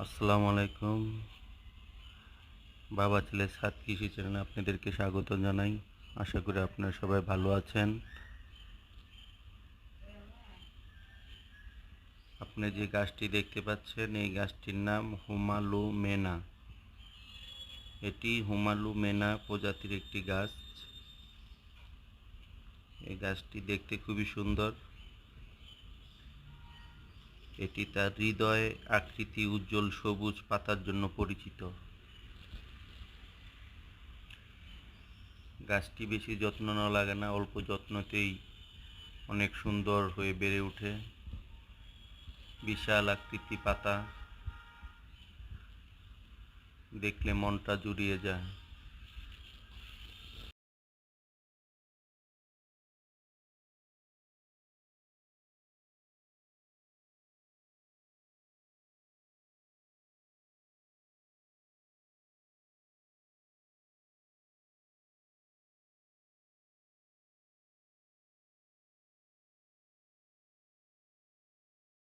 আসসালামু আলাইকুম। বাবা ছেলে ছাদ কৃষি চ্যানেলে আপনাদেরকে স্বাগত জানাই। আশা করি আপনারা সবাই ভালো আছেন। আপনি যে গাছটি দেখতে পাচ্ছেন এই গাছটির নাম হুমালু মেনা। এটি হুমালু মেনা প্রজাতির একটি গাছ। এই গাছটি দেখতে খুবই সুন্দর। এটি তার হৃদয় আকৃতি উজ্জ্বল সবুজ পাতার জন্য পরিচিত। গাছটি বেশি যত্ন নেওয়া লাগে না, অল্প যত্নতেই অনেক সুন্দর হয়ে বেড়ে ওঠে। বিশাল আকৃতি পাতা, দেখলে মনটা জুড়িয়ে যায়।